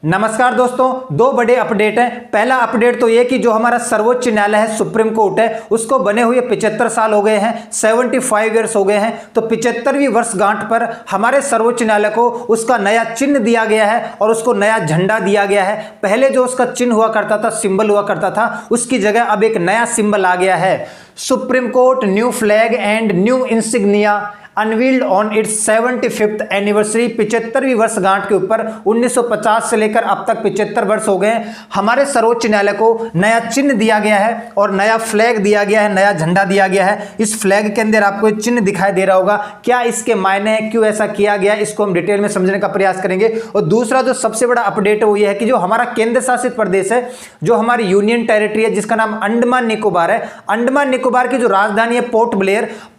नमस्कार दोस्तों, दो बड़े अपडेट हैं। पहला अपडेट तो ये कि जो हमारा सर्वोच्च न्यायालय है, सुप्रीम कोर्ट है, उसको बने हुए 75 साल हो गए हैं, 75 ईयर्स हो गए हैं। तो 75वीं वर्षगांठ पर हमारे सर्वोच्च न्यायालय को उसका नया चिन्ह दिया गया है और उसको नया झंडा दिया गया है। पहले जो उसका चिन्ह हुआ करता था, सिंबल हुआ करता था, उसकी जगह अब एक नया सिंबल आ गया है। Supreme Court new flag and new insignia unveiled on its 75th anniversary. 75वीं वर्षगांठ के ऊपर 1950 से लेकर अब तक 75 वर्ष हो गए हैं। हमारे सर्वोच्च न्यायालय को नया चिन्ह दिया गया है और नया फ्लैग दिया गया है, नया झंडा दिया गया है। इस फ्लैग के अंदर आपको एक चिन्ह दिखाई दे रहा होगा। क्या इसके मायने हैं, क्यों ऐसा किया गया, इसको हम डिटेल में समझने का प्रयास करेंगे। और दूसरा जो सबसे बड़ा अपडेट है वो ये है कि जो हमारा केंद्र शासित प्रदेश है, जो हमारी यूनियन टेरिटरी है, जिसका नाम अंडमान निकोबार है, अंडमान निकोबार की जो राजधानी है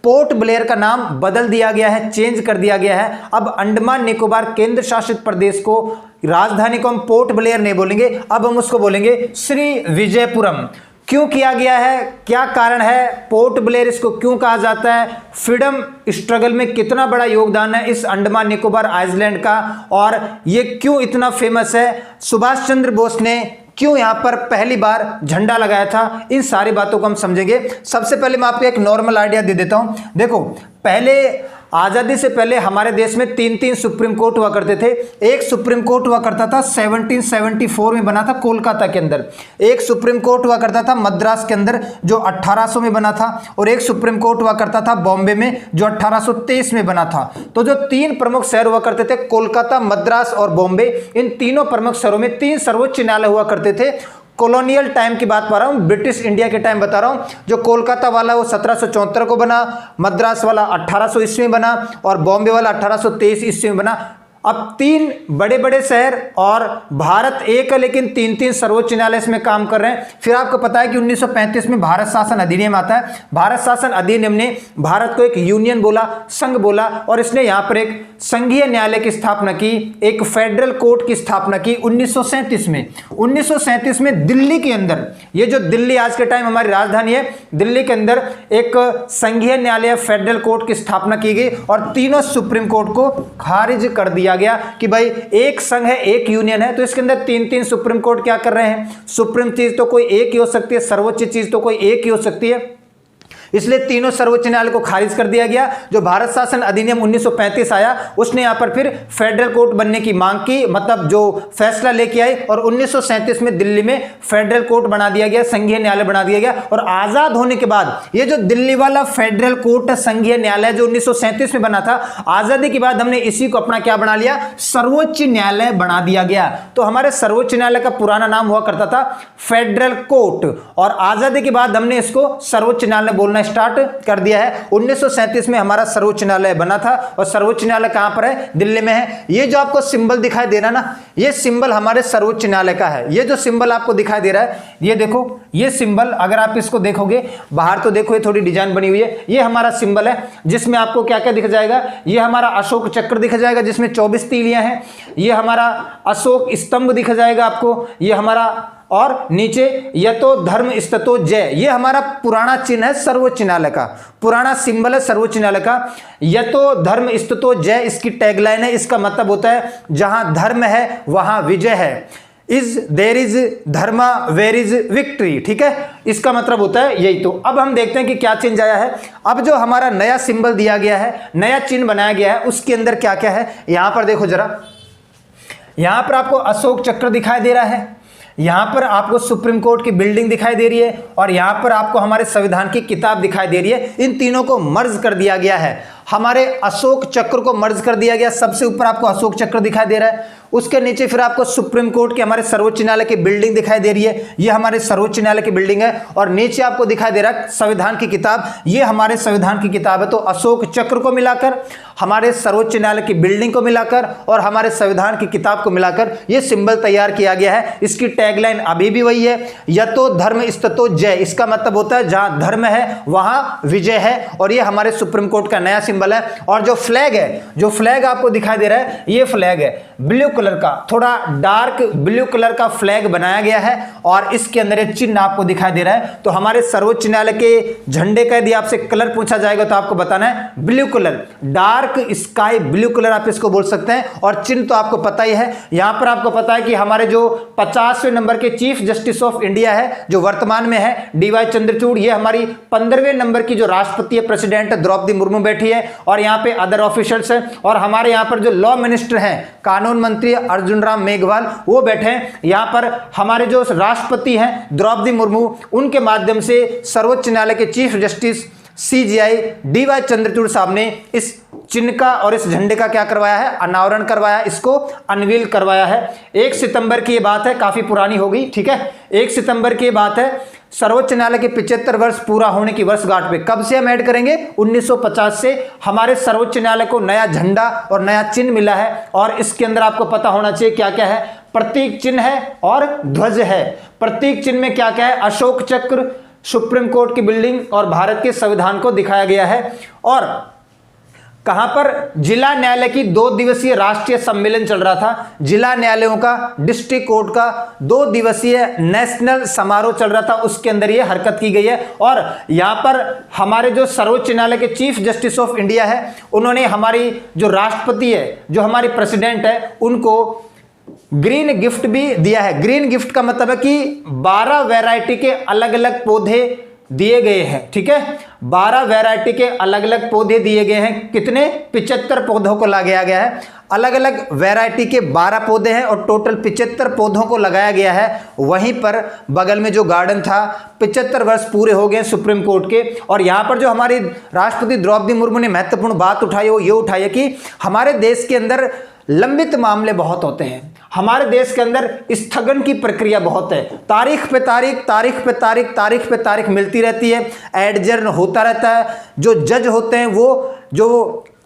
पोर्ट ब्लेयर का नाम बदल दिया गया है, चेंज कर दिया गया है। अब अंडमान निकोबार केंद्र शासित प्रदेश को राजधानी को हम पोर्ट ब्लेयर नहीं बोलेंगे, अब हम उसको बोलेंगे श्री विजयपुरम। क्यों किया गया है, क्या कारण है, पोर्ट ब्लेयर इसको क्यों कहा जाता है, फ्रीडम स्ट्रगल में कितना बड़ा योगदान है इस अंडमान निकोबार आइलैंड का, और ये क्यों इतना फेमस है, सुभाष चंद्र बोस ने क्यों यहां पर पहली बार झंडा लगाया था, इन सारी बातों को हम समझेंगे। सबसे पहले मैं आपको एक नॉर्मल आइडिया दे देता हूं। देखो, पहले आजादी से पहले हमारे देश में तीन सुप्रीम कोर्ट हुआ करते थे। एक सुप्रीम कोर्ट हुआ करता था 1774 में बना था कोलकाता के अंदर, एक सुप्रीम कोर्ट हुआ करता था मद्रास के अंदर जो 1800 में बना था, और एक सुप्रीम कोर्ट हुआ करता था बॉम्बे में जो 1823 में बना था। तो जो तीन प्रमुख शहर हुआ करते थे, कोलकाता, मद्रास और बॉम्बे, इन तीनों प्रमुख शहरों में तीन सर्वोच्च न्यायालय हुआ करते थे। कॉलोनियल टाइम की बात कर रहा हूं, ब्रिटिश इंडिया के टाइम बता रहा हूं। जो कोलकाता वाला वो 1774 को बना, मद्रास वाला 1800 ईस्वी में बना और बॉम्बे वाला 1823 ईस्वी में बना। अब तीन बड़े बड़े शहर और भारत एक है, लेकिन तीन सर्वोच्च न्यायालय इसमें काम कर रहे हैं। फिर आपको पता है कि 1935 में भारत शासन अधिनियम आता है। भारत शासन अधिनियम ने भारत को एक यूनियन बोला, संघ बोला, और इसने यहां पर एक संघीय न्यायालय की स्थापना की, एक फेडरल कोर्ट की स्थापना की 1937 में। 1937 में दिल्ली के अंदर, ये जो दिल्ली आज के टाइम हमारी राजधानी है, दिल्ली के अंदर एक संघीय न्यायालय फेडरल कोर्ट की स्थापना की गई और तीनों सुप्रीम कोर्ट को खारिज कर दिया गया कि भाई एक संघ है, एक यूनियन है, तो इसके अंदर तीन सुप्रीम कोर्ट क्या कर रहे हैं। सुप्रीम चीज तो कोई एक ही हो सकती है, सर्वोच्च चीज तो कोई एक ही हो सकती है, इसलिए तीनों सर्वोच्च न्यायालय को खारिज कर दिया गया। जो भारत शासन अधिनियम 1935 आया, उसने यहां पर फिर फेडरल कोर्ट बनने की मांग की, मतलब जो फैसला लेके आई, और 1937 में दिल्ली में फेडरल कोर्ट बना दिया गया, संघीय न्यायालय बना दिया गया। और आजाद होने के बाद ये जो दिल्ली वाला फेडरल कोर्ट संघीय न्यायालय जो 1937 में बना था, आजादी के बाद हमने इसी को अपना क्या बना लिया, सर्वोच्च न्यायालय बना दिया गया। तो हमारे सर्वोच्च न्यायालय का पुराना नाम हुआ करता था फेडरल कोर्ट, और आजादी के बाद हमने इसको सर्वोच्च न्यायालय बोलना स्टार्ट कर दिया है। 1937 में हमारा सर्वोच्च न्यायालय बना था, और सर्वोच्च न्यायालय कहां पर है, दिल्ली में है। ये जो आपको सिंबल दिखाई दे रहा ना, ये सिंबल हमारे सर्वोच्च न्यायालय का है। ये जो सिंबल आपको दिखाई दे रहा है, ये देखो, ये सिंबल अगर आप इसको देखोगे बाहर, तो देखो ये थोड़ी डिजाइन बनी हुई है, ये हमारा सिंबल है, जिसमें आपको क्या क्या दिख जाएगा, ये हमारा अशोक चक्र दिख जाएगा जिसमें 24 तीलियां हैं, ये हमारा अशोक स्तंभ दिख जाएगा आपको, ये हमारा, और नीचे यतो धर्म स्ततो जय, ये हमारा पुराना चिन्ह है सर्वोच्च न्यायालय का, पुराना सिंबल है सर्वोच्च न्यायालय का। यतो धर्म स्ततो जय इसकी टैगलाइन है। इसका मतलब होता है जहां धर्म है वहां विजय है। Is there is dharma where is victory, ठीक है, इसका मतलब होता है यही। तो अब हम देखते हैं कि क्या चेंज आया है। अब जो हमारा नया सिंबल दिया गया है, नया चिन्ह बनाया गया है, उसके अंदर क्या क्या है, यहां पर देखो जरा, यहां पर आपको अशोक चक्र दिखाई दे रहा है, यहां पर आपको सुप्रीम कोर्ट की बिल्डिंग दिखाई दे रही है, और यहां पर आपको हमारे संविधान की किताब दिखाई दे रही है। इन तीनों को मर्ज कर दिया गया है, हमारे अशोक चक्र को मर्ज कर दिया गया। सबसे ऊपर आपको अशोक चक्र दिखाई दे रहा है, उसके नीचे फिर आपको सुप्रीम कोर्ट की, हमारे सर्वोच्च न्यायालय की बिल्डिंग दिखाई दे रही है, ये हमारे सर्वोच्च न्यायालय की बिल्डिंग है, और नीचे आपको दिखाई दे रहा है संविधान की किताब, ये हमारे संविधान की किताब है। तो अशोक चक्र को मिलाकर, हमारे सर्वोच्च न्यायालय की बिल्डिंग को मिलाकर और हमारे संविधान की किताब को मिलाकर ये सिंबल तैयार किया गया है। इसकी टैगलाइन अभी भी वही है, यतो धर्म स्ततो जय, इसका मतलब होता है जहां धर्म है वहां विजय है, और ये हमारे सुप्रीम कोर्ट का नया सिंबल सिंबल है। और जो फ्लैग है, जो फ्लैग आपको दिखाई दे रहा है, ये फ्लैग है ब्लू कलर का, थोड़ा डार्क ब्लू कलर का फ्लैग बनाया गया है और इसके अंदर एक चिन्ह आपको दिखाई दे रहा है। तो हमारे सर्वोच्च न्यायालय के झंडे का यदि आपसे कलर पूछा जाएगा तो आपको बताना है blue colour, dark sky blue colour आप इसको बोल सकते हैं। और चिन्ह तो आपको पता ही है। यहां पर आपको पता है कि हमारे जो 50वें नंबर के चीफ जस्टिस ऑफ इंडिया है, जो वर्तमान में है डीवाई चंद्रचूड़, ये हमारी 15वें नंबर की जो राष्ट्रपति है प्रेसिडेंट द्रौपदी मुर्मू बैठी है और यहां पे अदर ऑफिशियल्स हैं। और हमारे यहां पर जो लॉ मिनिस्टर हैं, कानून मंत्री अर्जुन राम मेघवाल, वो बैठे हैं। यहां पर हमारे जो राष्ट्रपति हैं द्रौपदी मुर्मू, उनके माध्यम से सर्वोच्च न्यायालय के chief justice CJI DY Chandrachud साहब ने इस चिन्ह का और इस झंडे का क्या करवाया है, अनावरण करवाया, इसको अनवील करवाया है। 1 सितंबर की ये बात है, काफी पुरानी हो गई, ठीक है। 1 सितंबर की बात है, सर्वोच्च न्यायालय के 75 वर्ष पूरा होने की वर्षगांठ पे कब से हम ऐड करेंगे, 1950 से हमारे सर्वोच्च न्यायालय को नया झंडा और नया चिन्ह मिला है। और इसके अंदर आपको पता होना चाहिए क्या क्या है, प्रतीक चिन्ह है और ध्वज है। प्रतीक चिन्ह में क्या क्या है, अशोक चक्र, सुप्रीम कोर्ट की बिल्डिंग और भारत के संविधान को दिखाया गया है। और कहां पर, जिला न्यायालय की 2 दिवसीय राष्ट्रीय सम्मेलन चल रहा था, जिला न्यायालयों का, डिस्ट्रिक्ट कोर्ट का 2 दिवसीय नेशनल समारोह चल रहा था, उसके अंदर ये हरकत की गई है। और यहां पर हमारे जो सर्वोच्च न्यायालय के चीफ जस्टिस ऑफ इंडिया है, उन्होंने हमारी जो राष्ट्रपति है, जो हमारी प्रेसिडेंट है, उनको ग्रीन गिफ्ट भी दिया है। ग्रीन गिफ्ट का मतलब है कि 12 वैरायटी के अलग अलग पौधे दिए गए हैं, ठीक है। 12 वैरायटी के अलग अलग पौधे दिए गए हैं। कितने, 75 पौधों को लगाया गया है। अलग अलग वैरायटी के 12 पौधे हैं और टोटल 75 पौधों को लगाया गया है। वहीं पर बगल में जो गार्डन था, 75 वर्ष पूरे हो गए सुप्रीम कोर्ट के। और यहाँ पर जो हमारी राष्ट्रपति द्रौपदी मुर्मू ने महत्वपूर्ण बात उठाई, वो ये उठाई है कि हमारे देश के अंदर लंबित मामले बहुत होते हैं, हमारे देश के अंदर स्थगन की प्रक्रिया बहुत है, तारीख पे तारीख, तारीख पे तारीख, तारीख पे तारीख मिलती रहती है, एडजर्न होता रहता है। जो जज होते हैं वो जो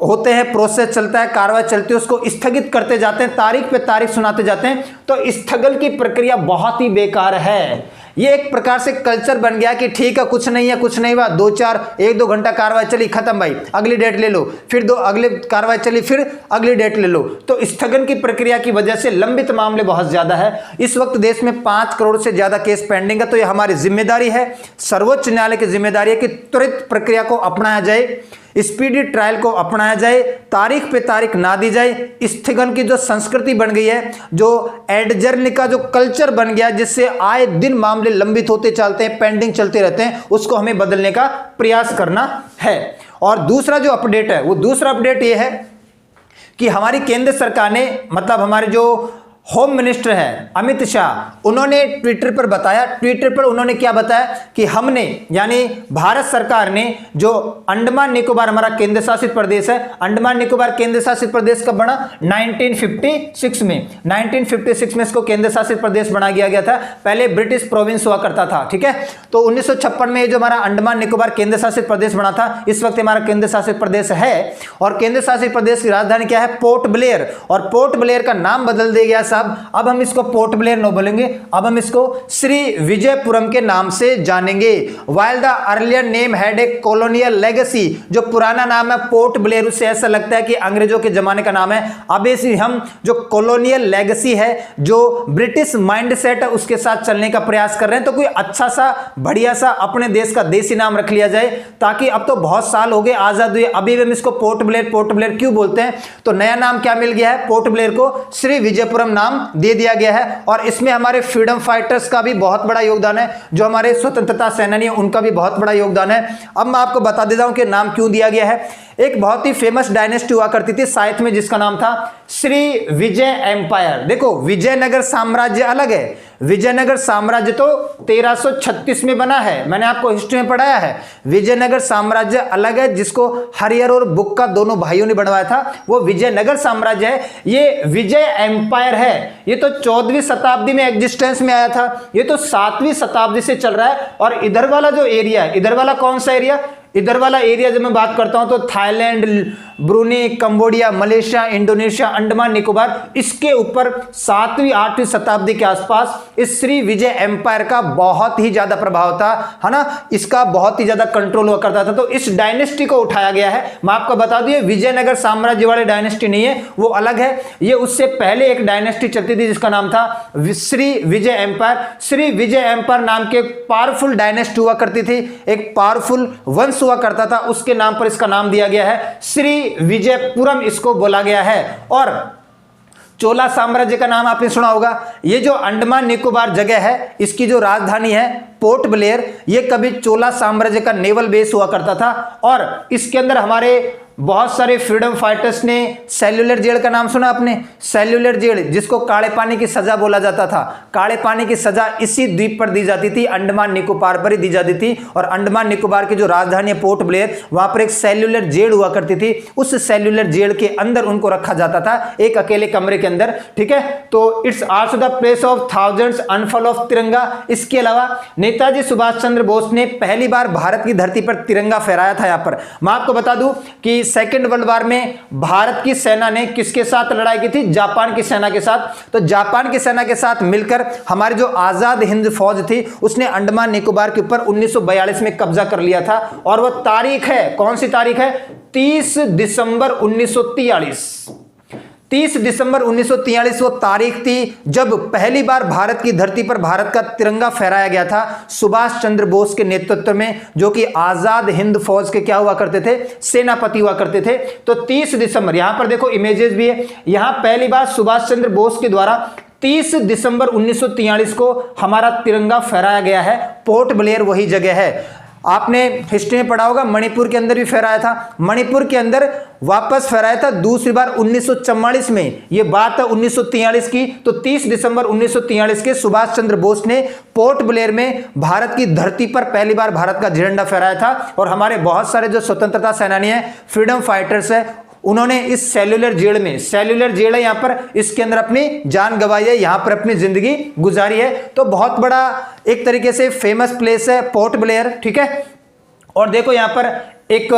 होते हैं, प्रोसेस चलता है, कार्रवाई चलती है, उसको स्थगित करते जाते हैं, तारीख पे तारीख सुनाते जाते हैं। तो स्थगन की प्रक्रिया बहुत ही बेकार है। ये एक प्रकार से कल्चर बन गया कि ठीक है, कुछ नहीं है, कुछ नहीं हुआ, 1-2 घंटा कार्रवाई चली, खत्म भाई, अगली डेट ले लो, फिर अगले कार्रवाई चली, फिर अगली डेट ले लो। तो स्थगन की प्रक्रिया की वजह से लंबित मामले बहुत ज्यादा है। इस वक्त देश में 5 करोड़ से ज्यादा केस पेंडिंग है। तो ये हमारी जिम्मेदारी है, सर्वोच्च न्यायालय की जिम्मेदारी है कि त्वरित प्रक्रिया को अपनाया जाए, स्पीडी ट्रायल को अपनाया जाए, तारीख पे तारीख ना दी जाए। स्थगन की जो संस्कृति बन गई है, जो एडजर्न का जो कल्चर बन गया, जिससे आए दिन मामले लंबित होते चलते हैं, पेंडिंग चलते रहते हैं, उसको हमें बदलने का प्रयास करना है। और दूसरा जो अपडेट है, वो दूसरा अपडेट ये है कि हमारी केंद्र सरकार ने, मतलब हमारे जो होम मिनिस्टर है अमित शाह, उन्होंने ट्विटर पर बताया, ट्विटर पर उन्होंने क्या बताया कि हमने, यानी भारत सरकार ने, जो अंडमान निकोबार हमारा केंद्र शासित प्रदेश है, अंडमान निकोबार केंद्र शासित प्रदेश कब बना, 1956 में। 1956 में इसको केंद्र शासित प्रदेश बना दिया गया था। पहले ब्रिटिश प्रोविंस हुआ करता था, ठीक है। तो 1956 में जो हमारा अंडमान निकोबार केंद्र शासित प्रदेश बना था, इस वक्त हमारा केंद्र शासित प्रदेश है। और केंद्र शासित प्रदेश की राजधानी क्या है, पोर्ट ब्लेयर। और पोर्ट ब्लेयर का नाम बदल दिया गया। अब हम इसको पोर्ट ब्लेयर नहीं बोलेंगे, अब हम इसको श्री विजयपुरम के नाम से जानेंगे। While the earlier name had a colonial legacy, जो पुराना नाम है पोर्ट ब्लेयर, उससे ऐसा लगता है कि अंग्रेजों के जमाने का नाम है। अब इसे हम जो कॉलोनियल लेगेसी है, जो ब्रिटिश माइंडसेट है, उसके साथ चलने का प्रयास कर रहे हैं। तो कोई अच्छा सा बढ़िया सा अपने देश का देसी नाम रख लिया जाए, ताकि अब तो बहुत साल हो गए आजाद हुए, अभी हम इसको पोर्ट ब्लेयर क्यों बोलते हैं। तो नया नाम क्या मिल गया है, पोर्ट ब्लेयर को श्री विजयपुरम नाम दे दिया गया है। और इसमें हमारे फ्रीडम फाइटर्स का भी बहुत बड़ा योगदान है, जो हमारे स्वतंत्रता सेनानी है उनका भी बहुत बड़ा योगदान है। अब मैं आपको बता देता हूं कि नाम क्यों दिया गया है। एक बहुत ही फेमस डायनेस्टी हुआ करती थी साउथ में, जिसका नाम था श्री विजय एम्पायर। देखो, विजयनगर साम्राज्य अलग है, विजयनगर साम्राज्य तो 1336 में बना है, मैंने आपको हिस्ट्री में पढ़ाया है। विजयनगर साम्राज्य अलग है, जिसको हरिहर और बुक्का दोनों भाइयों ने बनवाया था, वो विजयनगर साम्राज्य है। ये विजय एम्पायर है, ये तो 14वीं शताब्दी में एग्जिस्टेंस में आया था, ये तो 7वीं शताब्दी से चल रहा है। और इधर वाला जो एरिया है, इधर वाला कौन सा एरिया, इधर वाला एरिया जब मैं बात करता हूं तो Thailand, Brunei, Cambodia, Malaysia, Indonesia, Andaman Nicobar, इसके ऊपर 7वीं 8वीं शताब्दी के आसपास इस श्री विजय एम्पायर का बहुत ही ज्यादा प्रभाव था, है ना, इसका बहुत ही ज्यादा कंट्रोल हुआ करता था। तो इस डायनेस्टी को उठाया गया है। मैं आपको बता दूं, ये विजयनगर साम्राज्य वाली डायनेस्टी नहीं है, वो अलग है। ये उससे पहले एक डायनेस्टी चलती थी जिसका नाम था श्री विजय एम्पायर। श्री विजय एम्पायर नाम के पावरफुल डायनेस्टी हुआ करती थी, एक पावरफुल वंश हुआ करता था, उसके नाम पर इसका नाम दिया गया है, श्री विजयपुरम इसको बोला गया है। और चोला साम्राज्य का नाम आपने सुना होगा। ये जो अंडमान निकोबार जगह है, इसकी जो राजधानी है पोर्ट ब्लेयर, ये कभी चोला साम्राज्य का नेवल बेस हुआ करता था। और इसके अंदर हमारे बहुत सारे फ्रीडम फाइटर्स ने सेल्यूलर जेल का नाम सुना आपने, सेल्यूलर जेल जिसको काले पानी की सजा बोला जाता था। काले पानी की सजा इसी द्वीप पर दी जाती थी, अंडमान निकोबार पर ही दी जाती थी। और अंडमान निकोबार की जो राजधानी है पोर्ट ब्लेयर, वहां पर एक सेल्यूलर जेल हुआ करती थी। उस सेल्यूलर जेल के अंदर उनको रखा जाता था, एक अकेले कमरे के अंदर, ठीक है। तो it's also the place of thousands unfurl of tiranga. इसके अलावा नेताजी सुभाष चंद्र बोस ने पहली बार भारत की धरती पर तिरंगा फहराया था। यहां पर मैं आपको बता दूं कि सेकेंड वर्ल्ड वॉर में भारत की सेना ने किसके साथ लड़ाई की थी? जापान की सेना के साथ। तो जापान की सेना के साथ मिलकर हमारी जो आजाद हिंद फौज थी, उसने अंडमान निकोबार के ऊपर 1942 में कब्जा कर लिया था। और वह तारीख है, कौन सी तारीख है? 30 दिसंबर 1943। 30 दिसंबर 1943 वो तारीख थी जब पहली बार भारत की धरती पर भारत का तिरंगा फहराया गया था, सुभाष चंद्र बोस के नेतृत्व में, जो कि आजाद हिंद फौज के क्या हुआ करते थे? सेनापति हुआ करते थे। तो 30 दिसंबर, यहां पर देखो इमेजेस भी है, यहां पहली बार सुभाष चंद्र बोस के द्वारा 30 दिसंबर 1943 को हमारा तिरंगा फहराया गया है। पोर्ट ब्लेयर वही जगह है। आपने हिस्ट्री में पढ़ा होगा, मणिपुर के अंदर भी फहराया था, मणिपुर के अंदर वापस फहराया था दूसरी बार 1944 में। यह बात है 1943 की। तो 30 दिसंबर 1943 के सुभाष चंद्र बोस ने पोर्ट ब्लेयर में भारत की धरती पर पहली बार भारत का झंडा फहराया था। और हमारे बहुत सारे जो स्वतंत्रता सेनानी हैं, फ्रीडम फाइटर्स है, उन्होंने इस सेल्यूलर जेल में, सेल्यूलर जेल है यहां पर, इसके अंदर अपनी जान गंवाई है, यहां पर अपनी जिंदगी गुजारी है। तो बहुत बड़ा एक तरीके से फेमस प्लेस है पोर्ट ब्लेयर, ठीक है। और देखो यहां पर एक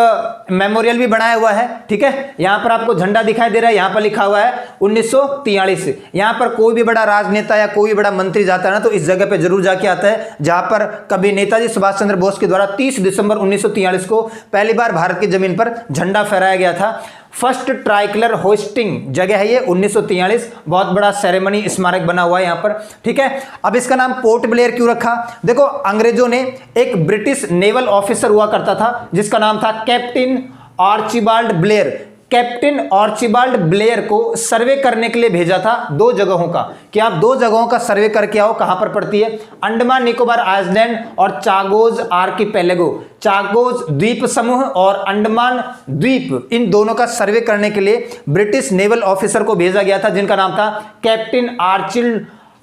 मेमोरियल भी बनाया हुआ है, ठीक है। यहां पर आपको झंडा दिखाई दे रहा है, यहां पर लिखा हुआ है 1943। यहां पर कोई भी बड़ा राजनेता या कोई भी बड़ा मंत्री जाता है ना, तो इस जगह पे जरूर जाके आता है, जहां पर कभी नेताजी सुभाष चंद्र बोस के द्वारा 30 दिसंबर 1943 को पहली बार भारत की जमीन पर झंडा फहराया गया था। फर्स्ट ट्राइकलर होस्टिंग जगह है ये 1943। बहुत बड़ा सेरेमनी स्मारक बना हुआ है यहां पर, ठीक है। अब इसका नाम पोर्ट ब्लेयर क्यों रखा? देखो, अंग्रेजों ने एक ब्रिटिश नेवल ऑफिसर हुआ करता था जिसका नाम था captain Archibald Blair. Captain Archibald Blair को सर्वे करने के लिए भेजा था दो जगहों का, कि आप दो जगहों का सर्वे करके आओ। कहां पर पड़ती है? अंडमान निकोबार आइलैंड और चागोज आर्किपेलागो, चागोज द्वीप समूह और अंडमान द्वीप, इन दोनों का सर्वे करने के लिए ब्रिटिश नेवल ऑफिसर को भेजा गया था जिनका नाम था कैप्टन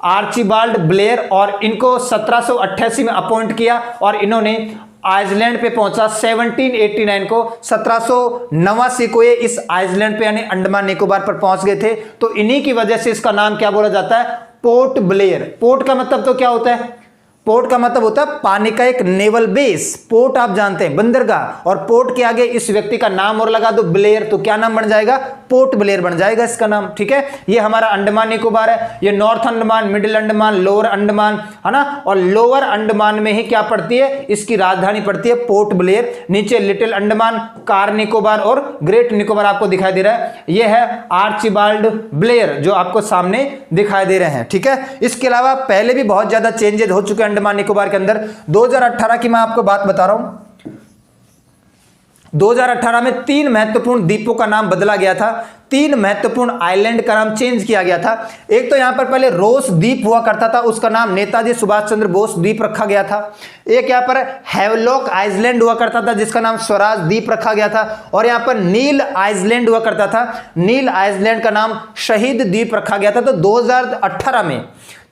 आर्चिबाल्ड ब्लेयर। और इनको 1788 में अपॉइंट किया और इन्होंने आइसलैंड पे पहुंचा 1789 को। 1789 को ये इस आइसलैंड पे यानी अंडमान निकोबार पर पहुंच गए थे। तो इन्हीं की वजह से इसका नाम क्या बोला जाता है? Port Blair. पोर्ट का मतलब तो क्या होता है? पोर्ट का मतलब होता है पानी का एक नेवल बेस। पोर्ट आप जानते हैं बंदरगाह, और पोर्ट के आगे इस व्यक्ति का नाम और लगा दो ब्लेयर, तो क्या नाम बन जाएगा? पोर्ट ब्लेयर बन जाएगा इसका नाम, ठीक है। ये हमारा अंडमान निकोबार है, ये north Andaman, middle Andaman, lower Andaman, है ना। और लोअर अंडमान में ही क्या पड़ती है? इसकी राजधानी पड़ती है पोर्ट ब्लेयर। नीचे लिटिल अंडमान, कार निकोबार और ग्रेट निकोबार आपको दिखाई दे रहा है। ये है आर्चिबाल्ड ब्लेयर जो आपको सामने दिखाई दे रहे हैं, ठीक है। इसके अलावा पहले भी बहुत ज्यादा चेंजेस हो चुके हैं अंडमान निकोबार के अंदर। 2018 की मैं आपको बात बता रहा हूं। 2018 में 3 महत्वपूर्ण द्वीपों का नाम बदला गया था, 3 महत्वपूर्ण आइलैंड का नाम चेंज किया गया था। एक तो यहां पर पहले रोस द्वीप हुआ करता था, उसका नाम नेताजी सुभाष चंद्र बोस द्वीप रखा गया था। एक यहां पर हैवलॉक आइलैंड हुआ करता था जिसका नाम स्वराज द्वीप रखा गया था। और यहां पर नील आइलैंड हुआ करता था, नील आइलैंड का नाम शहीद द्वीप रखा गया था। तो 2018 में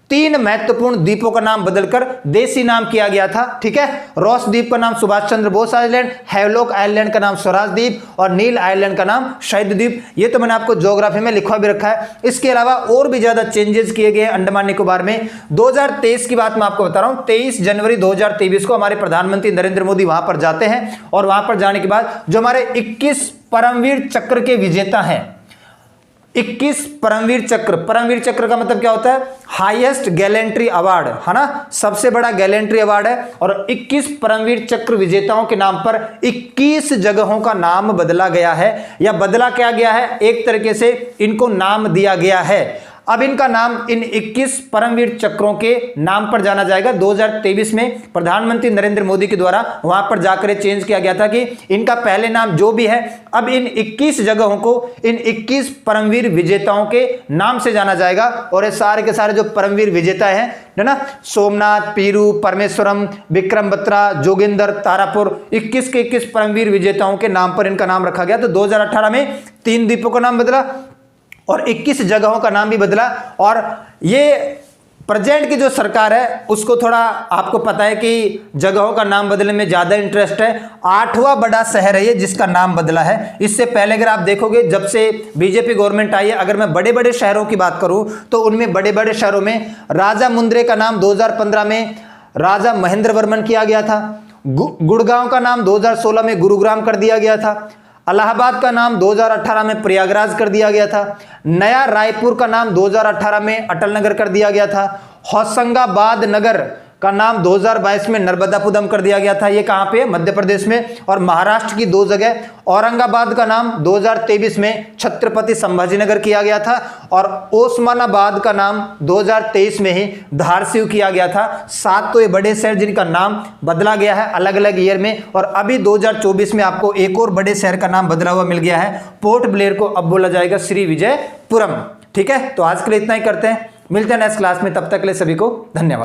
3 महत्वपूर्ण द्वीपों का नाम बदलकर देसी नाम किया गया था, ठीक है। रॉस द्वीप का नाम Subhash Chandra Bose island, Havelock island का नाम स्वराज द्वीप और नील आइलैंड का नाम शहीद द्वीप। ये तो मैंने आपको ज्योग्राफी में लिखवा भी रखा है। इसके अलावा और भी ज्यादा चेंजेस किए गए अंडमान निकोबार में। 2023 की बात मैं आपको बता रहा हूं। 23 जनवरी 2023 को हमारे प्रधानमंत्री नरेंद्र मोदी वहां पर जाते हैं और वहां पर जाने के बाद जो हमारे 21 परमवीर चक्र के विजेता हैं। 21 परमवीर चक्र। परमवीर चक्र का मतलब क्या होता है? हाईएस्ट गैलेंट्री अवार्ड, है ना, सबसे बड़ा गैलेंट्री अवार्ड है। और 21 परमवीर चक्र विजेताओं के नाम पर 21 जगहों का नाम बदला गया है, या बदला क्या गया है, एक तरीके से इनको नाम दिया गया है। अब इनका नाम इन 21 परमवीर चक्रों के नाम पर जाना जाएगा। 2023 में प्रधानमंत्री नरेंद्र मोदी के द्वारा वहां पर जाकर चेंज किया गया था कि इनका पहले नाम जो भी है, अब इन 21 जगहों को इन 21 परमवीर विजेताओं के नाम से जाना जाएगा। और ये सारे के सारे जो परमवीर विजेता हैं, है ना, सोमनाथ, पीरू, परमेश्वरम, विक्रम बत्रा, जोगिंदर, तारापुर, 21 के 21 परमवीर विजेताओं के नाम पर इनका नाम रखा गया। तो 2018 में 3 द्वीपों का नाम बदला और 21 जगहों का नाम भी बदला। और ये प्रेजेंट की जो सरकार है उसको थोड़ा आपको पता है कि जगहों का नाम बदलने में ज्यादा इंटरेस्ट है। 8वां बड़ा शहर है ये जिसका नाम बदला है। इससे पहले अगर आप देखोगे, जब से बीजेपी गवर्नमेंट आई है, अगर मैं बड़े बड़े शहरों की बात करूं तो उनमें बड़े बड़े शहरों में राजा मुंद्रे का नाम 2015 में राजा महेंद्र वर्मन किया गया था। गुड़गांव का नाम 2016 में गुरुग्राम कर दिया गया था। इलाहाबाद का नाम 2018 में प्रयागराज कर दिया गया था। नया रायपुर का नाम 2018 में अटल नगर कर दिया गया था। होशंगाबाद नगर का नाम 2022 में नर्मदापुरम कर दिया गया था। ये कहाँ पे? मध्य प्रदेश में। और महाराष्ट्र की 2 जगह, औरंगाबाद का नाम 2023 में छत्रपति संभाजीनगर किया गया था और ओस्मानाबाद का नाम 2023 में ही धारसिव किया गया था। 7 तो ये बड़े शहर जिनका नाम बदला गया है अलग अलग ईयर में। और अभी 2024 में आपको एक और बड़े शहर का नाम बदला हुआ मिल गया है। पोर्ट ब्लेयर को अब बोला जाएगा श्री विजयपुरम। ठीक है, तो आज के लिए इतना ही करते हैं, मिलते हैं नेक्स्ट क्लास में। तब तक के लिए सभी को धन्यवाद।